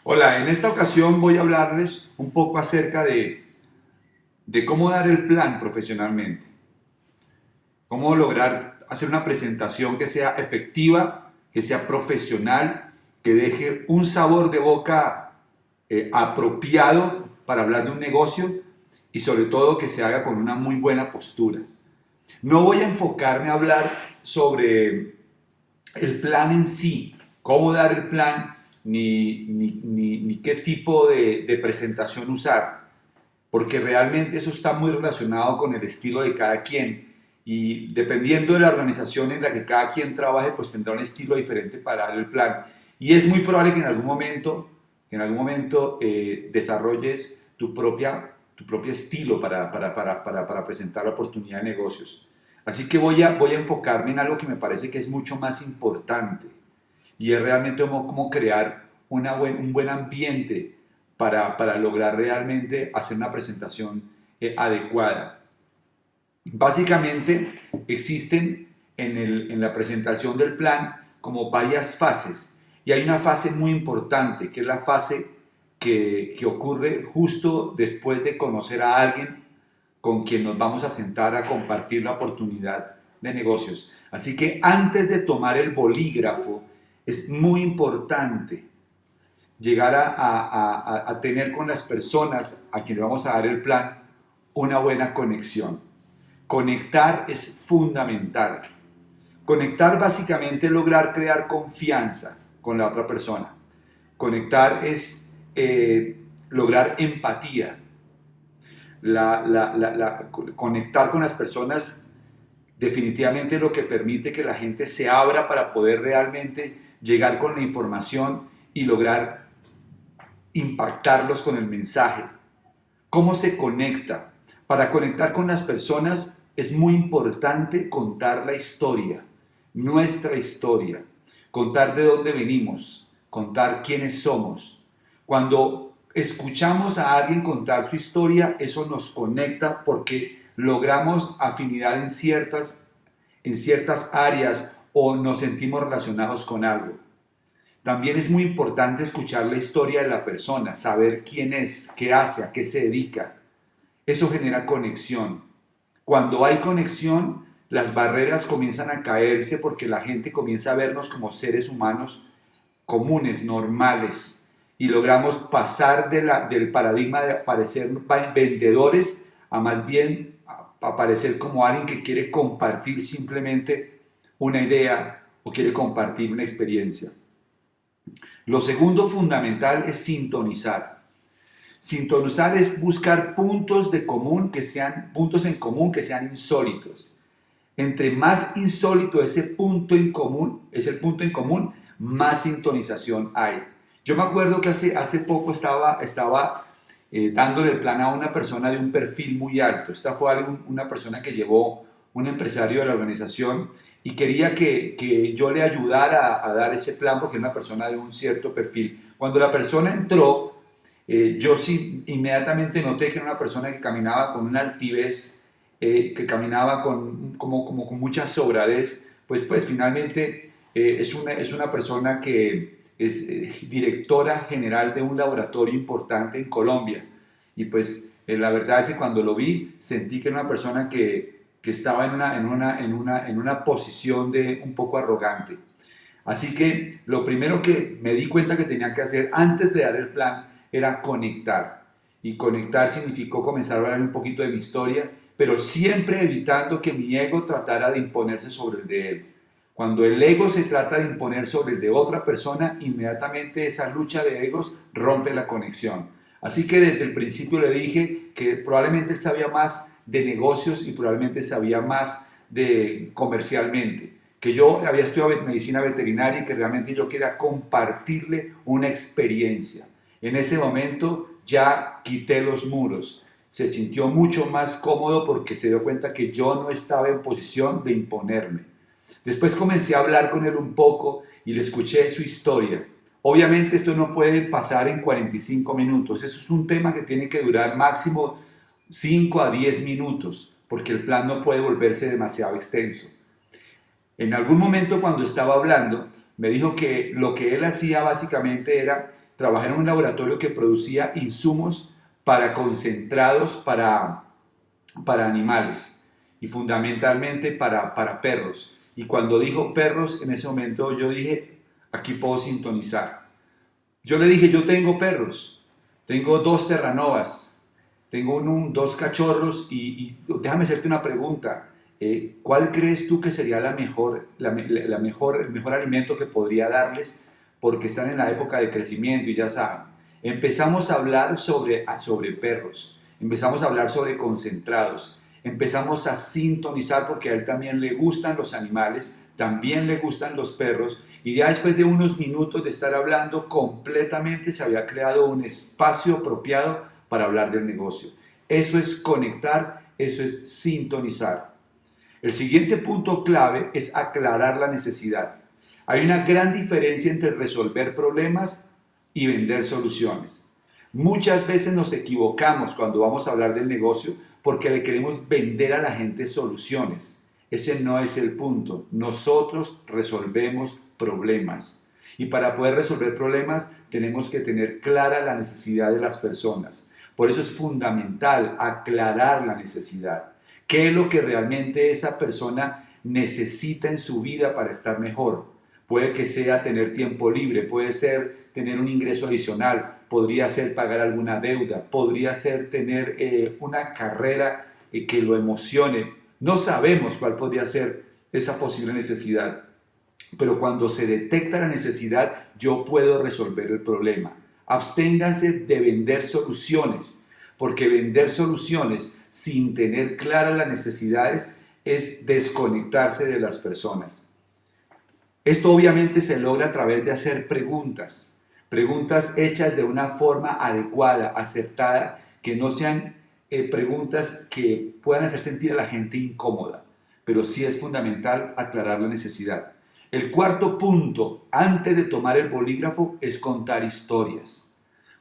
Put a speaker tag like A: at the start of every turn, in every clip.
A: Hola, en esta ocasión voy a hablarles un poco acerca de cómo dar el plan profesionalmente, cómo lograr hacer una presentación que sea efectiva, que sea profesional, que deje un sabor de boca apropiado para hablar de un negocio y sobre todo que se haga con una muy buena postura. No voy a enfocarme a hablar sobre el plan en sí, cómo dar el plan, ni qué tipo de presentación usar, porque realmente eso está muy relacionado con el estilo de cada quien y dependiendo de la organización en la que cada quien trabaje, pues tendrá un estilo diferente para dar el plan. Y es muy probable que en algún momento desarrolles tu propio estilo para presentar la oportunidad de negocios. Así que voy a enfocarme en algo que me parece que es mucho más importante y es realmente cómo crear un buen ambiente para lograr realmente hacer una presentación adecuada. Básicamente existen en la presentación del plan como varias fases y hay una fase muy importante que es la fase que ocurre justo después de conocer a alguien con quien nos vamos a sentar a compartir la oportunidad de negocios. Así que antes de tomar el bolígrafo es muy importante llegar a tener con las personas a quienes vamos a dar el plan una buena conexión. Conectar es fundamental. Conectar básicamente es lograr crear confianza con la otra persona. Conectar es lograr empatía. Conectar con las personas definitivamente es lo que permite que la gente se abra para poder realmente llegar con la información y lograr impactarlos con el mensaje. ¿Cómo se conecta? Para conectar con las personas es muy importante contar la historia, nuestra historia, contar de dónde venimos, contar quiénes somos. Cuando escuchamos a alguien contar su historia, eso nos conecta porque logramos afinidad en ciertas áreas o nos sentimos relacionados con algo. También es muy importante escuchar la historia de la persona, saber quién es, qué hace, a qué se dedica. Eso genera conexión. Cuando hay conexión, las barreras comienzan a caerse porque la gente comienza a vernos como seres humanos comunes, normales, y logramos pasar del paradigma de parecer vendedores a más bien aparecer como alguien que quiere compartir simplemente una idea o quiere compartir una experiencia. Lo segundo fundamental es sintonizar. Sintonizar es buscar puntos en común que sean insólitos. Entre más insólito ese punto en común, es el punto en común, más sintonización hay. Yo me acuerdo que hace poco estaba dándole el plan a una persona de un perfil muy alto. Esta fue una persona que llevó un empresario de la organización y quería que yo le ayudara a dar ese plan porque era una persona de un cierto perfil. Cuando la persona entró, yo sí inmediatamente noté que era una persona que caminaba con una altivez, que caminaba como con mucha sobradez, pues finalmente es una persona que es directora general de un laboratorio importante en Colombia. Y pues la verdad es que cuando lo vi sentí que era una persona que estaba en una posición de un poco arrogante. Así que lo primero que me di cuenta que tenía que hacer antes de dar el plan era conectar. Y conectar significó comenzar a hablar un poquito de mi historia, pero siempre evitando que mi ego tratara de imponerse sobre el de él. Cuando el ego se trata de imponer sobre el de otra persona, inmediatamente esa lucha de egos rompe la conexión. Así que desde el principio le dije que probablemente él sabía más de negocios y probablemente sabía más de comercialmente, que yo había estudiado medicina veterinaria y que realmente yo quería compartirle una experiencia. En ese momento ya quité los muros. Se sintió mucho más cómodo porque se dio cuenta que yo no estaba en posición de imponerme. Después comencé a hablar con él un poco y le escuché su historia. Obviamente esto no puede pasar en 45 minutos. Eso es un tema que tiene que durar máximo 5 a 10 minutos porque el plan no puede volverse demasiado extenso. En algún momento cuando estaba hablando, me dijo que lo que él hacía básicamente era trabajé en un laboratorio que producía insumos para concentrados para animales y fundamentalmente para perros. Y cuando dijo perros, en ese momento yo dije, aquí puedo sintonizar. Yo le dije, yo tengo perros, tengo 2 terranovas, tengo dos cachorros y déjame hacerte una pregunta. ¿Cuál crees tú que sería el mejor alimento que podría darles? Porque están en la época de crecimiento y ya saben. Empezamos a hablar sobre perros, empezamos a hablar sobre concentrados, empezamos a sintonizar porque a él también le gustan los animales, también le gustan los perros y ya después de unos minutos de estar hablando completamente se había creado un espacio apropiado para hablar del negocio. Eso es conectar, eso es sintonizar. El siguiente punto clave es aclarar la necesidad. Hay una gran diferencia entre resolver problemas y vender soluciones. Muchas veces nos equivocamos cuando vamos a hablar del negocio porque le queremos vender a la gente soluciones. Ese no es el punto. Nosotros resolvemos problemas. Y para poder resolver problemas tenemos que tener clara la necesidad de las personas. Por eso es fundamental aclarar la necesidad. ¿Qué es lo que realmente esa persona necesita en su vida para estar mejor? Puede que sea tener tiempo libre, puede ser tener un ingreso adicional, podría ser pagar alguna deuda, podría ser tener una carrera que lo emocione. No sabemos cuál podría ser esa posible necesidad, pero cuando se detecta la necesidad, yo puedo resolver el problema. Absténganse de vender soluciones, porque vender soluciones sin tener claras las necesidades es desconectarse de las personas. Esto obviamente se logra a través de hacer preguntas hechas de una forma adecuada, acertada, que no sean preguntas que puedan hacer sentir a la gente incómoda, pero sí es fundamental aclarar la necesidad. El cuarto punto, antes de tomar el bolígrafo, es contar historias.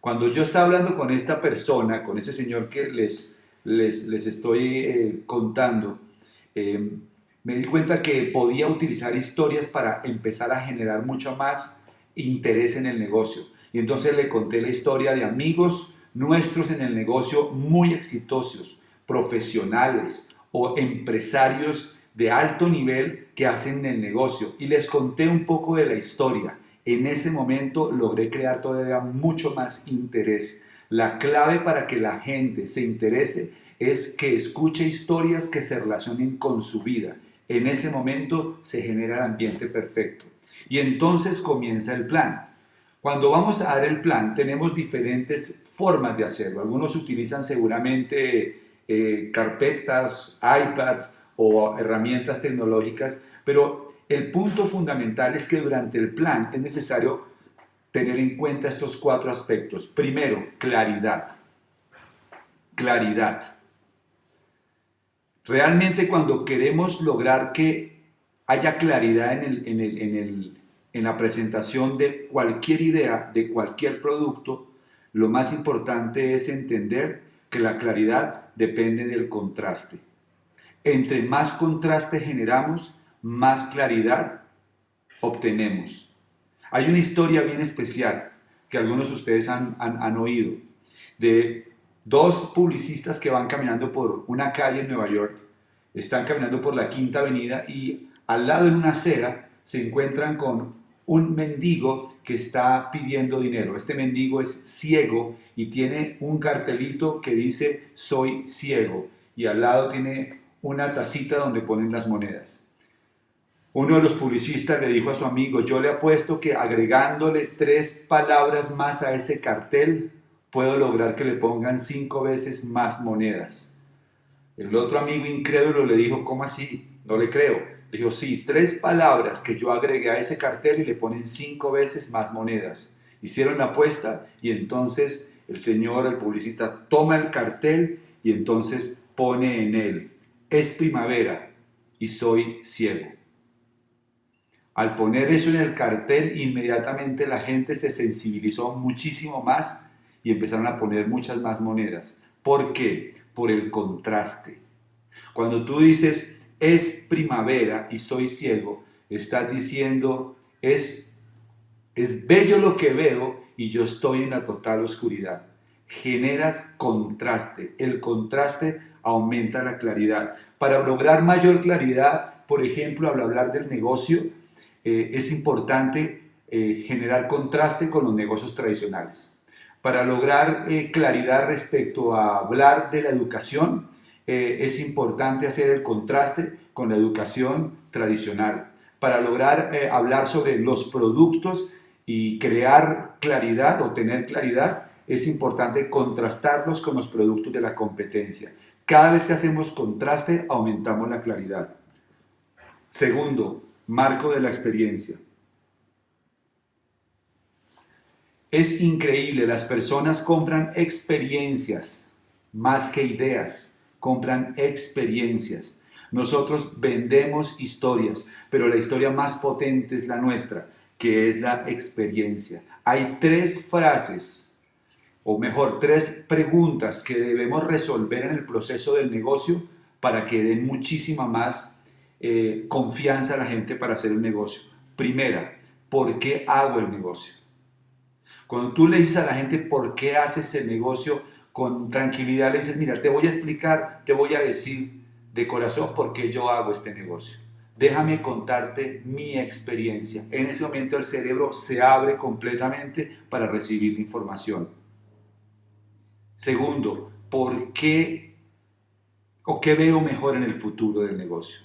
A: Cuando yo estaba hablando con esta persona, con ese señor que les estoy contando, me di cuenta que podía utilizar historias para empezar a generar mucho más interés en el negocio. Y entonces le conté la historia de amigos nuestros en el negocio muy exitosos, profesionales o empresarios de alto nivel que hacen el negocio. Y les conté un poco de la historia. En ese momento logré crear todavía mucho más interés. La clave para que la gente se interese es que escuche historias que se relacionen con su vida. En ese momento se genera el ambiente perfecto. Y entonces comienza el plan. Cuando vamos a dar el plan, tenemos diferentes formas de hacerlo. Algunos utilizan seguramente carpetas, iPads o herramientas tecnológicas, pero el punto fundamental es que durante el plan es necesario tener en cuenta estos 4 aspectos. Primero, claridad. Claridad. Realmente cuando queremos lograr que haya claridad en la presentación de cualquier idea, de cualquier producto, lo más importante es entender que la claridad depende del contraste. Entre más contraste generamos, más claridad obtenemos. Hay una historia bien especial que algunos de ustedes han oído, de 2 publicistas que van caminando por una calle en Nueva York, están caminando por la Quinta Avenida y al lado en una acera se encuentran con un mendigo que está pidiendo dinero. Este mendigo es ciego y tiene un cartelito que dice "soy ciego" y al lado tiene una tacita donde ponen las monedas. Uno de los publicistas le dijo a su amigo: yo le apuesto que agregándole 3 palabras más a ese cartel puedo lograr que le pongan 5 veces más monedas. El otro amigo incrédulo le dijo: ¿cómo así? No le creo. Le dijo: sí, 3 palabras que yo agregué a ese cartel y le ponen 5 veces más monedas. Hicieron la apuesta y entonces el publicista, toma el cartel y entonces pone en él: es primavera y soy ciego. Al poner eso en el cartel, inmediatamente la gente se sensibilizó muchísimo más y empezaron a poner muchas más monedas. ¿Por qué? Por el contraste. Cuando tú dices "es primavera y soy ciego", estás diciendo es bello lo que veo y yo estoy en la total oscuridad. Generas contraste. El contraste aumenta la claridad. Para lograr mayor claridad, por ejemplo, al hablar del negocio, es importante generar contraste con los negocios tradicionales. Para lograr claridad respecto a hablar de la educación, es importante hacer el contraste con la educación tradicional. Para lograr hablar sobre los productos y crear claridad o tener claridad, es importante contrastarlos con los productos de la competencia. Cada vez que hacemos contraste, aumentamos la claridad. Segundo, marco de la experiencia. Es increíble, las personas compran experiencias más que ideas, compran experiencias. Nosotros vendemos historias, pero la historia más potente es la nuestra, que es la experiencia. Hay 3 frases, o mejor, 3 preguntas que debemos resolver en el proceso del negocio para que den muchísima más confianza a la gente para hacer el negocio. Primera, ¿por qué hago el negocio? Cuando tú le dices a la gente por qué haces el negocio, con tranquilidad le dices, mira, te voy a explicar, te voy a decir de corazón por qué yo hago este negocio. Déjame contarte mi experiencia. En ese momento el cerebro se abre completamente para recibir la información. Segundo, ¿por qué o qué veo mejor en el futuro del negocio?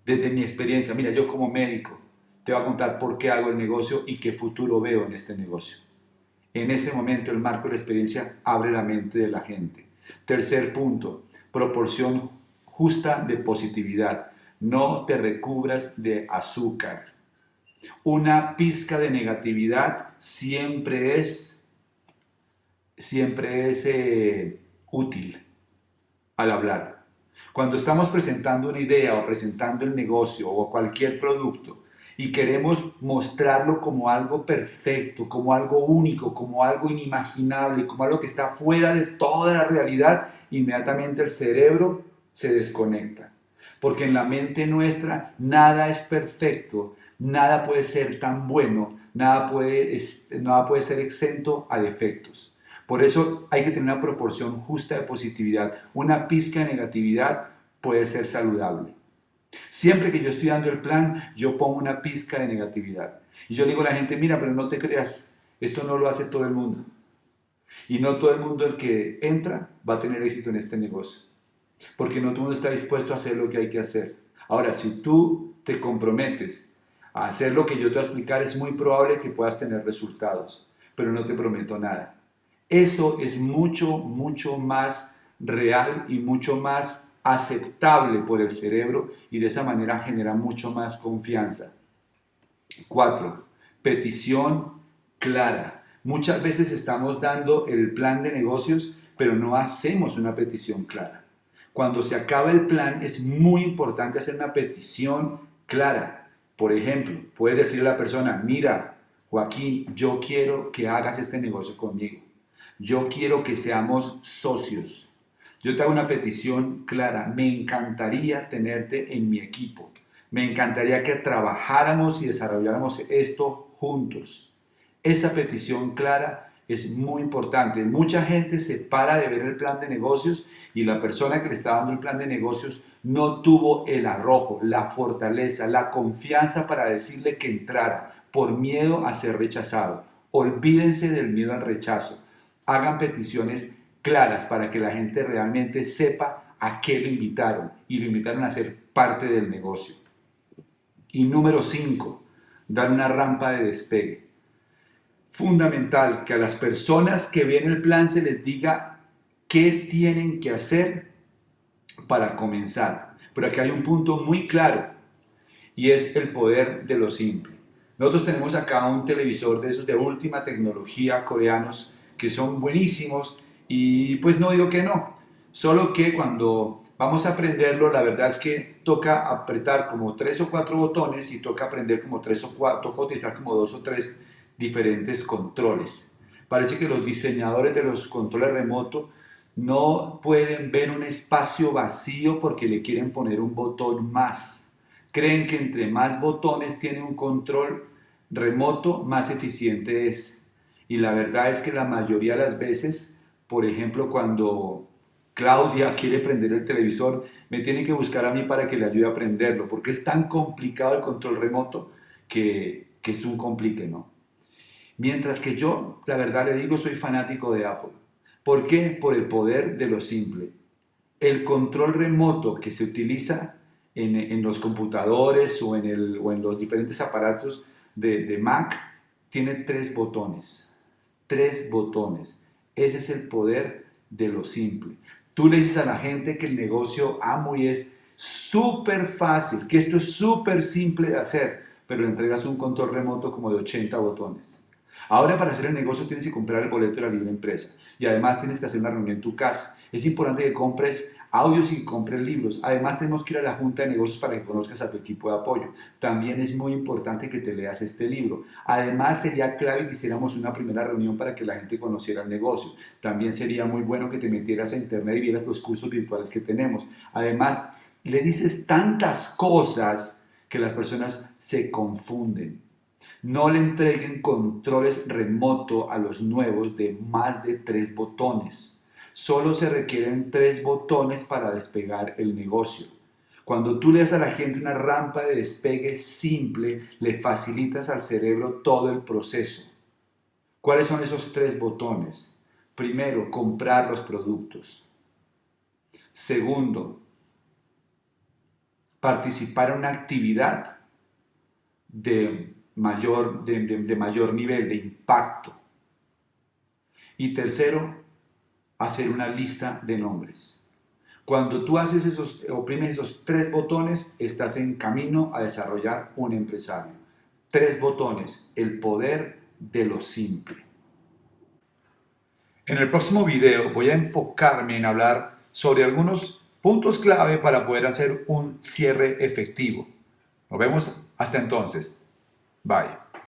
A: Desde mi experiencia, mira, yo como médico te voy a contar por qué hago el negocio y qué futuro veo en este negocio. En ese momento el marco de la experiencia abre la mente de la gente. Tercer punto, proporción justa de positividad. No te recubras de azúcar. Una pizca de negatividad siempre es útil al hablar. Cuando estamos presentando una idea o presentando el negocio o cualquier producto, y queremos mostrarlo como algo perfecto, como algo único, como algo inimaginable, como algo que está fuera de toda la realidad, inmediatamente el cerebro se desconecta. Porque en la mente nuestra nada es perfecto, nada puede ser tan bueno, nada puede ser exento a defectos. Por eso hay que tener una proporción justa de positividad. Una pizca de negatividad puede ser saludable. Siempre que yo estoy dando el plan, yo pongo una pizca de negatividad. Y yo le digo a la gente, mira, pero no te creas, esto no lo hace todo el mundo. Y no todo el mundo el que entra va a tener éxito en este negocio. Porque no todo el mundo está dispuesto a hacer lo que hay que hacer. Ahora, si tú te comprometes a hacer lo que yo te voy a explicar, es muy probable que puedas tener resultados. Pero no te prometo nada. Eso es mucho, mucho más real y mucho más aceptable por el cerebro y de esa manera genera mucho más confianza. 4. Petición clara. Muchas veces estamos dando el plan de negocios, pero no hacemos una petición clara. Cuando se acaba el plan es muy importante hacer una petición clara. Por ejemplo, puedes decirle a la persona, mira, Joaquín, yo quiero que hagas este negocio conmigo. Yo quiero que seamos socios. Yo te hago una petición clara, me encantaría tenerte en mi equipo, me encantaría que trabajáramos y desarrolláramos esto juntos. Esa petición clara es muy importante. Mucha gente se para de ver el plan de negocios y la persona que le está dando el plan de negocios no tuvo el arrojo, la fortaleza, la confianza para decirle que entrara por miedo a ser rechazado. Olvídense del miedo al rechazo. Hagan peticiones claras para que la gente realmente sepa a qué lo invitaron y lo invitaron a ser parte del negocio. Y número 5, dar una rampa de despegue. Fundamental que a las personas que ven el plan se les diga qué tienen que hacer para comenzar. Pero aquí hay un punto muy claro y es el poder de lo simple. Nosotros tenemos acá un televisor de esos de última tecnología coreanos que son buenísimos. Y pues no digo que no, solo que cuando vamos a aprenderlo, la verdad es que toca apretar como 3 o 4 botones y toca aprender como 3 o 4, toca utilizar como 2 o 3 diferentes controles. Parece que los diseñadores de los controles remotos no pueden ver un espacio vacío porque le quieren poner un botón más. Creen que entre más botones tiene un control remoto, más eficiente es. Y la verdad es que la mayoría de las veces, por ejemplo, cuando Claudia quiere prender el televisor, me tiene que buscar a mí para que le ayude a prenderlo, porque es tan complicado el control remoto que es un complique, ¿no? Mientras que yo, la verdad le digo, soy fanático de Apple. ¿Por qué? Por el poder de lo simple. El control remoto que se utiliza en los computadores o en los diferentes aparatos de Mac tiene tres botones. Tres botones. Ese es el poder de lo simple. Tú le dices a la gente que el negocio Amway es súper fácil, que esto es súper simple de hacer, pero le entregas un control remoto como de 80 botones. Ahora para hacer el negocio tienes que comprar el boleto de la libre empresa y además tienes que hacer una reunión en tu casa. Es importante que compres audios y compres libros. Además tenemos que ir a la junta de negocios para que conozcas a tu equipo de apoyo. También es muy importante que te leas este libro. Además sería clave que hiciéramos una primera reunión para que la gente conociera el negocio. También sería muy bueno que te metieras a internet y vieras los cursos virtuales que tenemos. Además le dices tantas cosas que las personas se confunden. No le entreguen controles remoto a los nuevos de más de 3 botones. Solo se requieren 3 botones para despegar el negocio. Cuando tú le das a la gente una rampa de despegue simple, le facilitas al cerebro todo el proceso. ¿Cuáles son esos 3 botones? Primero, comprar los productos. Segundo, participar en una actividad de mayor nivel de impacto. Y tercero, hacer una lista de nombres. Cuando tú oprimes esos 3 botones, estás en camino a desarrollar un empresario. 3 botones, el poder de lo simple. En el próximo video voy a enfocarme en hablar sobre algunos puntos clave para poder hacer un cierre efectivo. Nos vemos hasta entonces. Bye.